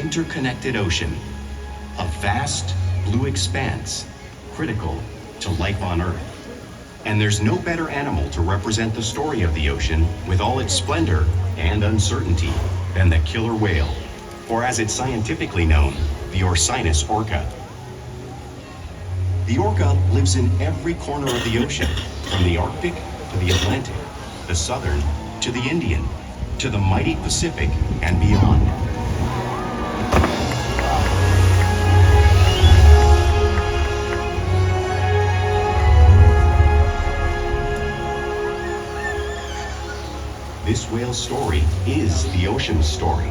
interconnected ocean, a vast blue expanse critical to life on Earth. And there's no better animal to represent the story of the ocean with all its splendor and uncertainty than the killer whale, or as it's scientifically known, the Orcinus orca. The orca lives in every corner of the ocean, from the Arctic to the Atlantic, the Southern to the Indian, to the mighty Pacific and beyond. This whale's story is the ocean's story,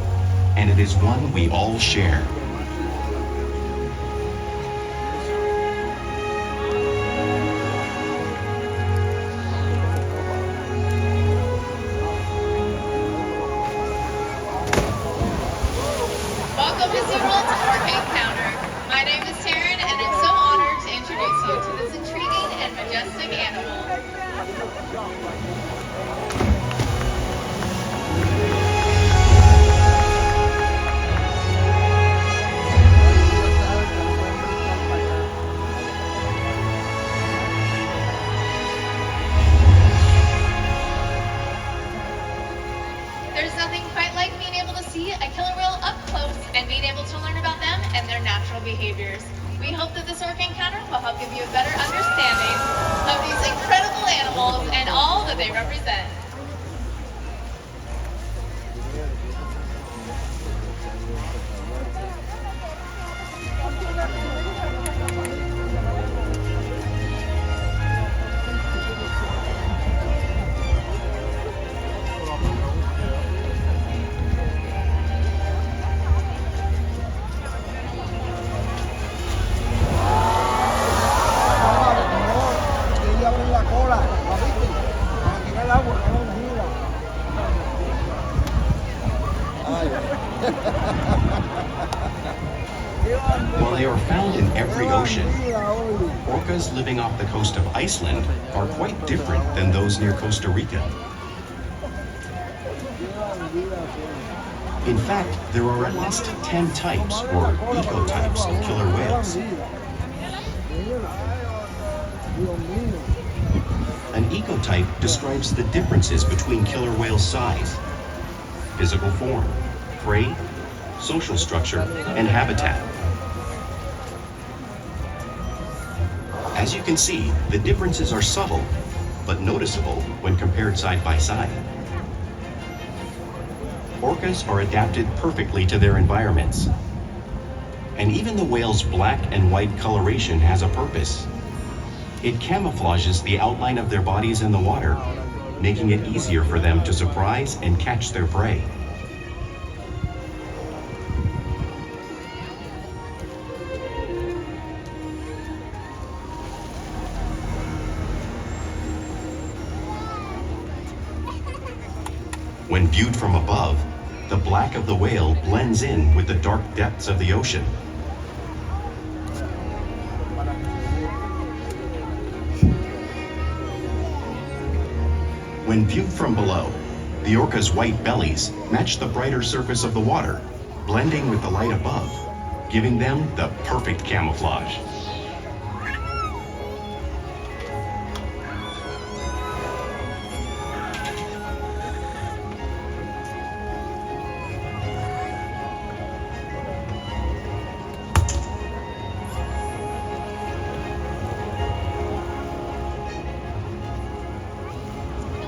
and it is one we all share. Welcome to SeaWorld's Corky Encounter. My name is Taryn, and I'm so honored to introduce you to this intriguing and majestic animal. There's nothing quite like being able to see a killer whale up close and being able to learn about them and their natural behaviors. We hope that this orca encounter will help give you a better understanding of these incredible animals and all that they represent. While they are found in every ocean, orcas living off the coast of Iceland are quite different than those near Costa Rica. In fact, there are at least 10 types, or ecotypes, of killer whales. An ecotype describes the differences between killer whale size, physical form, prey, social structure, and habitat. As you can see, the differences are subtle, but noticeable when compared side by side. Orcas are adapted perfectly to their environments. And even the whale's black and white coloration has a purpose. It camouflages the outline of their bodies in the water, making it easier for them to surprise and catch their prey. When viewed from above, the black of the whale blends in with the dark depths of the ocean. When viewed from below, the orca's white bellies match the brighter surface of the water, blending with the light above, giving them the perfect camouflage.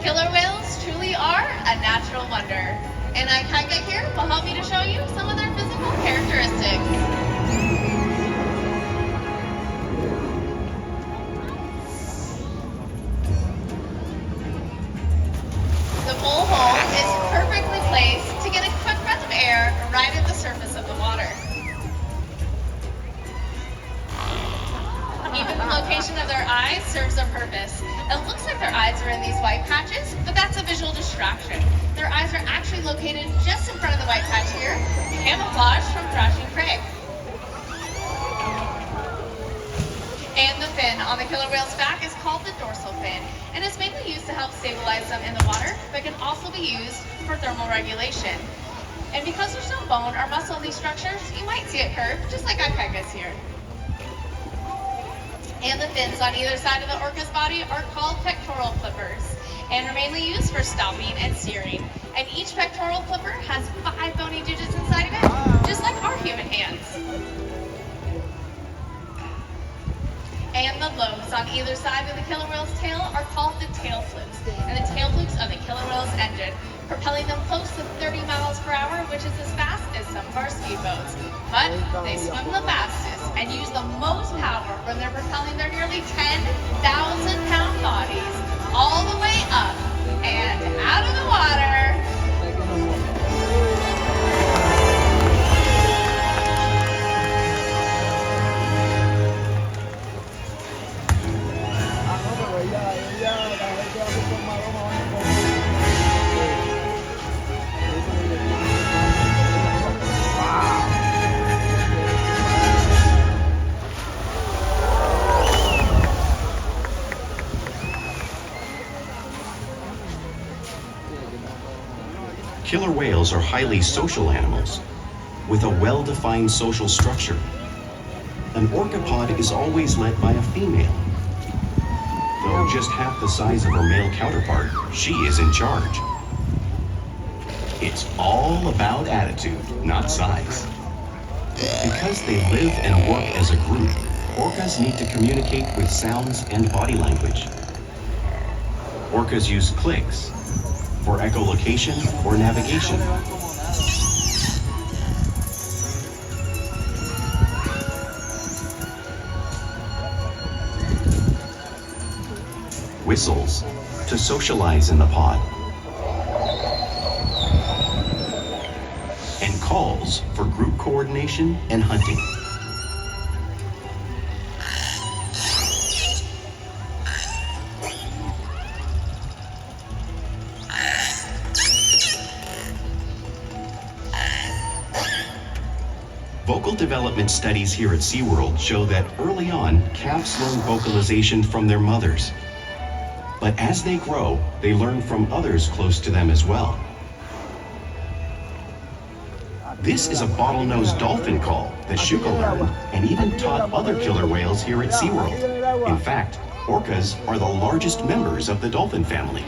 Killer whales truly are a natural wonder, and Ikaika here will help me to show you some of their physical characteristics. The blowhole is perfectly placed to get a quick breath of air right at the surface of the water. Even the location of their eyes serves a purpose. It looks like their eyes are in these white patches, but that's a visual distraction. Their eyes are actually located just in front of the white patch here, camouflaged from crouching prey. And the fin on the killer whale's back is called the dorsal fin, and is mainly used to help stabilize them in the water, but can also be used for thermal regulation. And because there's no bone or muscle in these structures, you might see it curved, just like Ikaika's here. And the fins on either side of the orca's body are called pectoral flippers and are mainly used for stopping and steering. And each pectoral flipper has 5 bony digits inside of it, just like our human hands. And the lobes on either side of the killer whale's tail are called the tail flukes, and the tail flukes are the killer whale's engine, propelling them close to 30 miles per hour, which is as fast as some of our speedboats. But they swim the fastest and use the most power when they're propelling their nearly 10,000-pound bodies all the way up and out of the water. Killer whales are highly social animals with a well-defined social structure. An orcapod is always led by a female. Though just half the size of her male counterpart, she is in charge. It's all about attitude, not size. Because they live and work as a group, orcas need to communicate with sounds and body language. Orcas use clicks for echolocation or navigation. Whistles to socialize in the pod. And calls for group coordination and hunting. Vocal development studies here at SeaWorld show that early on, calves learn vocalization from their mothers. But as they grow, they learn from others close to them as well. This is a bottlenose dolphin call that Shuka learned and even taught other killer whales here at SeaWorld. In fact, orcas are the largest members of the dolphin family.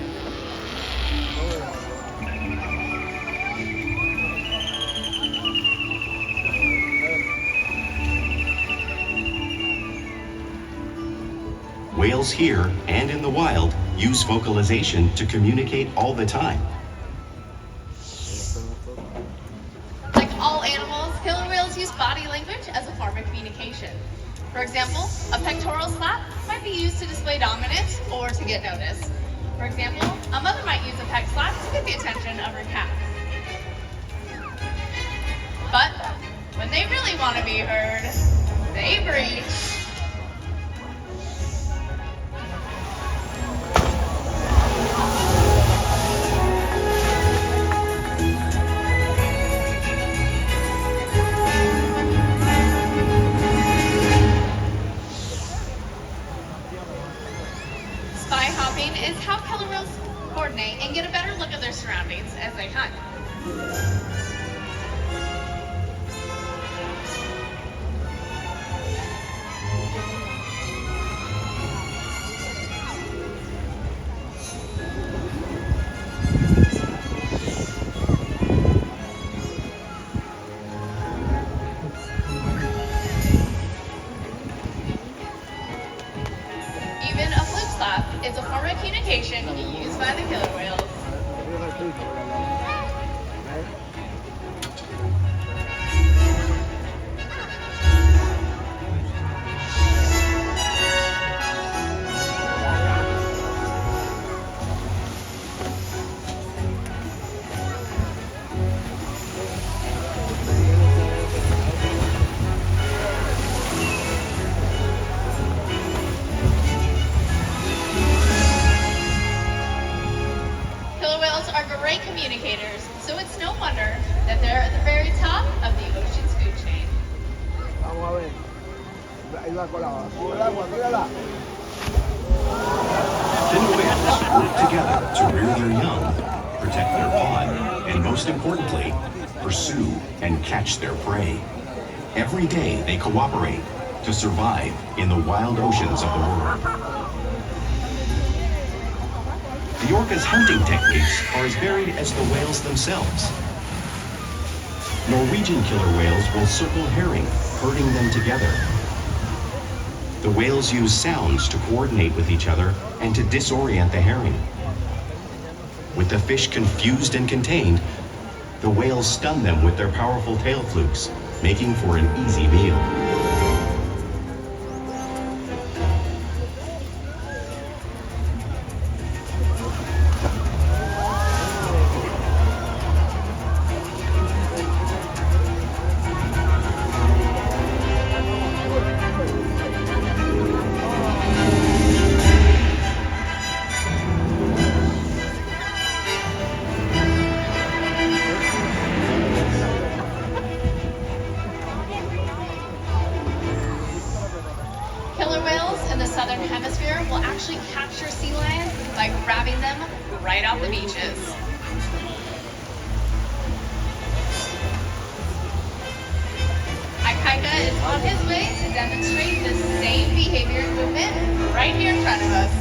Whales here and in the wild use vocalization to communicate all the time. Like all animals, killer whales use body language as a form of communication. For example, a pectoral slap might be used to display dominance or to get noticed. For example, a mother might use a pec slap to get the attention of her calf. But when they really want to be heard, they breathe. Is how killer whales coordinate and get a better look at their surroundings as they hunt. Even a fluke slap is a form of communication used by the killer whales. Great communicators, so it's no wonder that they're at the very top of the ocean's food chain. Fin whales work together to rear their young, protect their pod, and most importantly, pursue, and catch their prey. Every day they cooperate to survive in the wild oceans of the world. The orca's hunting techniques are as varied as the whales themselves. Norwegian killer whales will circle herring, herding them together. The whales use sounds to coordinate with each other and to disorient the herring. With the fish confused and contained, the whales stun them with their powerful tail flukes, making for an easy meal. Killer whales in the southern hemisphere will actually capture sea lions by grabbing them right off the beaches. Ikaika is on his way to demonstrate the same behavior and movement right here in front of us.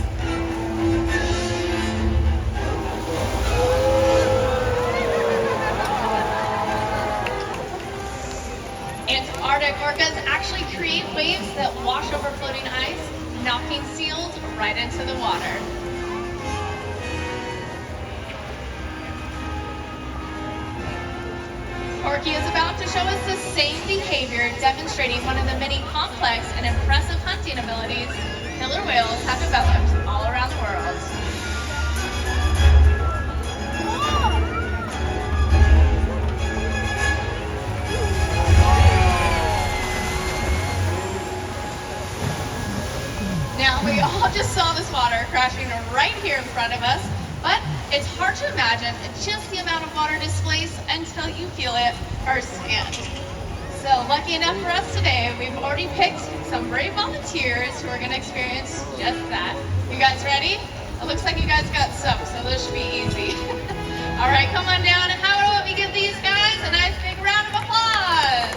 Antarctic orcas actually create waves that wash over floating ice, knocking seals right into the water. Corky is about to show us the same behavior, demonstrating one of the many complex and impressive hunting abilities killer whales have developed all around the world. Now, we all just saw this water crashing right here in front of us, but it's hard to imagine just the amount of water displaced until you feel it firsthand. So, lucky enough for us today, we've already picked some brave volunteers who are going to experience just that. You guys ready? It looks like you guys got soaked, so this should be easy. All right, come on down. And how about we give these guys a nice big round of applause?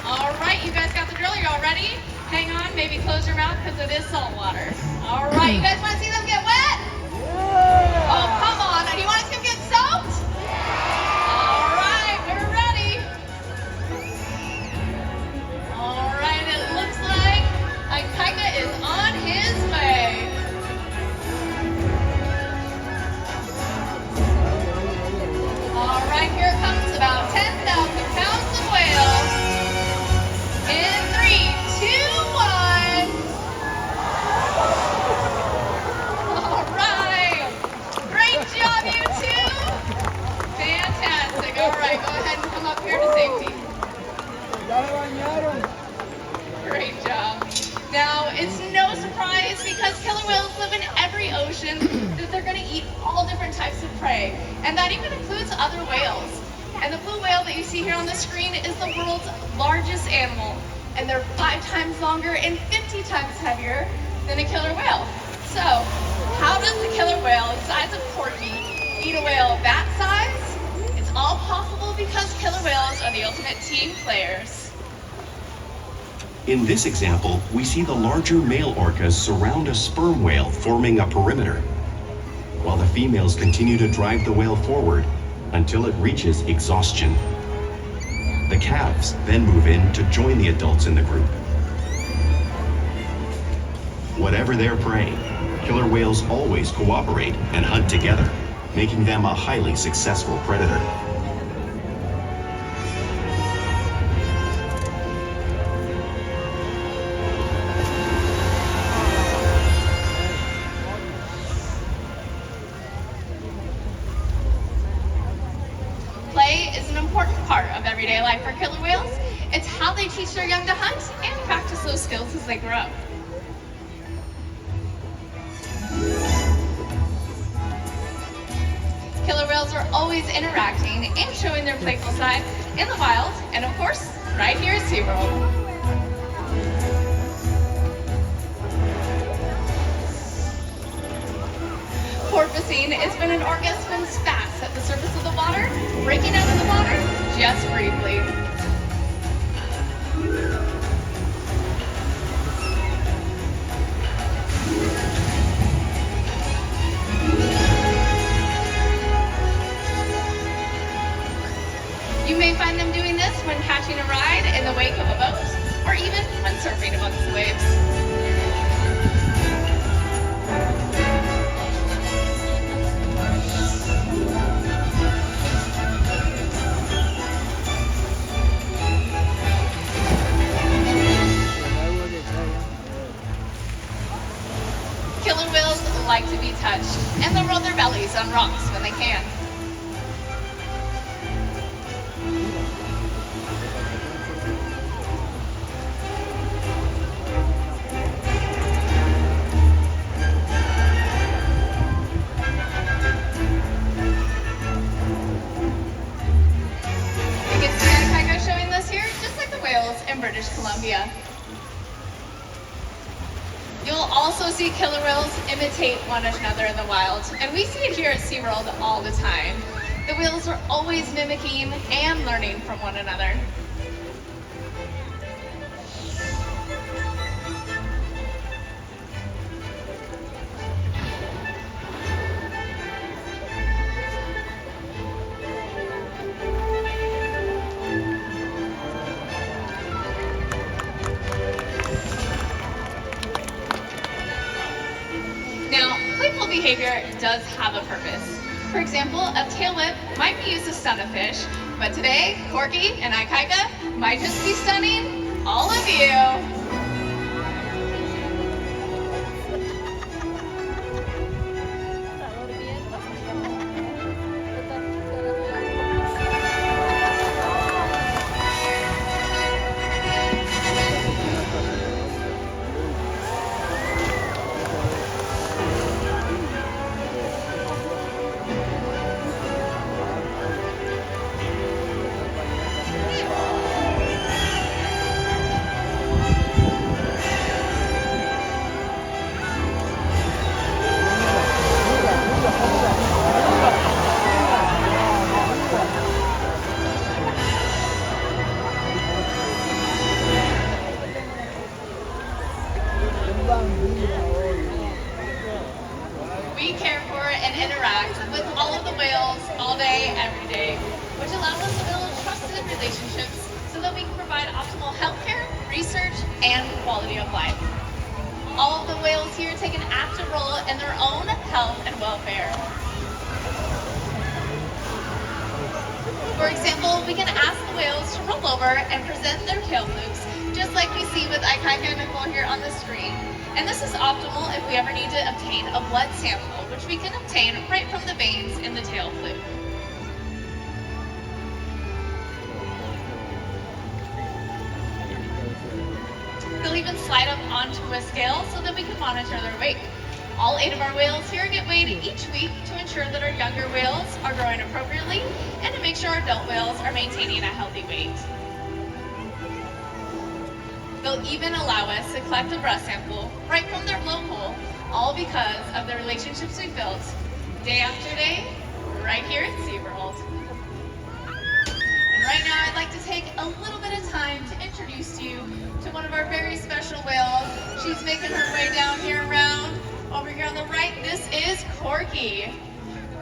All right, you guys got the drill. You all ready? Hang on, maybe close your mouth because it is salt water. All right, you guys want to see them get wet? Yeah. Oh, come on. Do you want to see them get soaked? Yeah. All right, we're ready. All right, it looks like Ikaika is on his way. All right, here comes about 10,000 pounds of whales. In 3, 2, 1. All right. Great job, you two. Fantastic. All right, go ahead and come up here to safety. Great job. Now, it's no surprise because killer whales live in every ocean that they're going to eat all different types of prey. And that even includes other whales. And the blue whale that you see here on the screen is the world's largest animal. And they're 5 times longer and 50 times heavier than a killer whale. So, how does the killer whale the size of Corky eat a whale that size? It's all possible because killer whales are the ultimate team players. In this example, we see the larger male orcas surround a sperm whale, forming a perimeter, while the females continue to drive the whale forward until it reaches exhaustion. The calves then move in to join the adults in the group. Whatever their prey, killer whales always cooperate and hunt together, making them a highly successful predator. Play is an important part of everyday life for killer whales. It's how they teach their young to hunt and practice those skills as they grow up. Killer whales are always interacting and showing their playful side in the wild, and of course, right here at SeaWorld. Porpoising is when an orca swims fast at the surface of the water, breaking out of the water just briefly. You may find them doing this when catching a ride in the wake of a boat, or even when surfing amongst the waves. Killer whales like to be touched, and they'll roll their bellies on rocks when they can. You can see Ikaika showing this here, just like the whales in British Columbia. You'll also see killer whales imitate one another in the wild, and we see it here at SeaWorld all the time. The whales are always mimicking and learning from one another. Now, playful behavior does have a purpose. For example, a tail whip might be used to stun a fish, but today, Corky and Ikaika might just be stunning all of you. We care for and interact with all of the whales all day, every day, which allows us to build trusted relationships so that we can provide optimal healthcare, research, and quality of life. All of the whales here take an active role in their own health and welfare. For example, we can ask the whales to roll over and present their tail flukes, just like we see with Ikaika and Nicole here on the screen. And this is optimal if we ever need to obtain a blood sample, which we can obtain right from the veins in the tail fluke. They'll even slide up onto a scale so that we can monitor their weight. All 8 of our whales here get weighed each week to ensure that our younger whales are growing appropriately and to make sure our adult whales are maintaining a healthy weight. They'll even allow us to collect a breath sample right from their blowhole, all because of the relationships we've built day after day right here at SeaWorld. And right now I'd like to take a little bit of time to introduce you to one of our very special whales. She's making her way down here around. Over here on the right, this is Corky.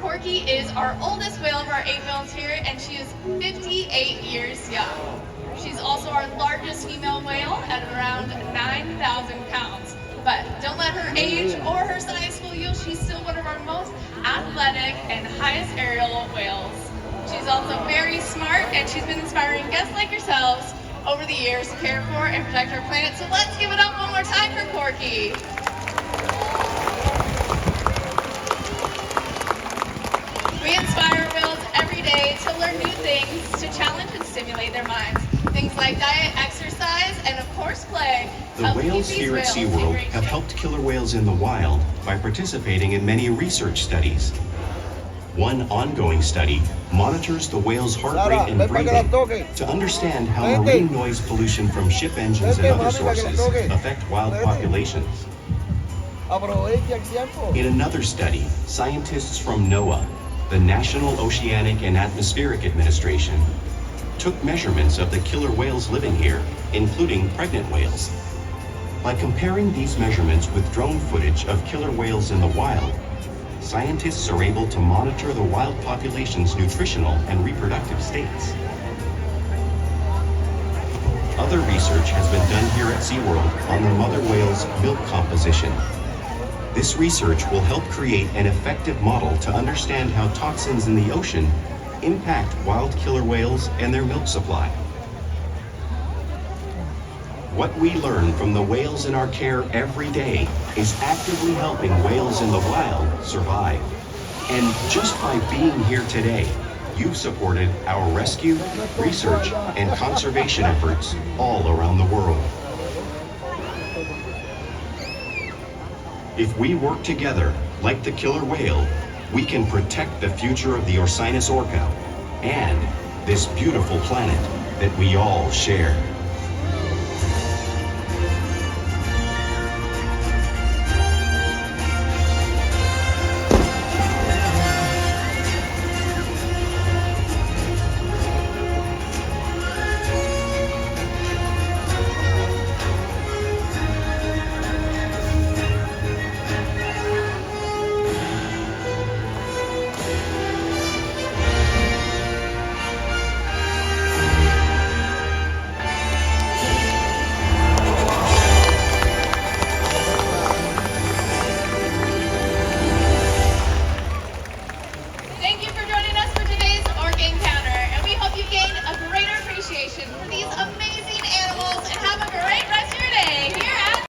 Corky is our oldest whale of our 8 whales here, and she is 58 years young. She's also our largest female whale at around 9,000 pounds. But don't let her age or her size fool you. She's still one of our most athletic and highest aerial whales. She's also very smart, and she's been inspiring guests like yourselves over the years to care for and protect our planet. So let's give it up one more time for Corky. We inspire whales every day to learn new things, to challenge and stimulate their minds. Things like diet, exercise, and of course play. The whales here at SeaWorld have helped killer whales in the wild by participating in many research studies. One ongoing study monitors the whale's heart rate and breathing to understand how marine noise pollution from ship engines and other sources affect wild populations. Aproveche el tiempo. In another study, scientists from NOAA, the National Oceanic and Atmospheric Administration, took measurements of the killer whales living here, including pregnant whales. By comparing these measurements with drone footage of killer whales in the wild, scientists are able to monitor the wild population's nutritional and reproductive states. Other research has been done here at SeaWorld on the mother whale's milk composition. This research will help create an effective model to understand how toxins in the ocean impact wild killer whales and their milk supply. What we learn from the whales in our care every day is actively helping whales in the wild survive. And just by being here today, you've supported our rescue, research, and conservation efforts all around the world. If we work together, like the killer whale, we can protect the future of the Orcinus orca and this beautiful planet that we all share.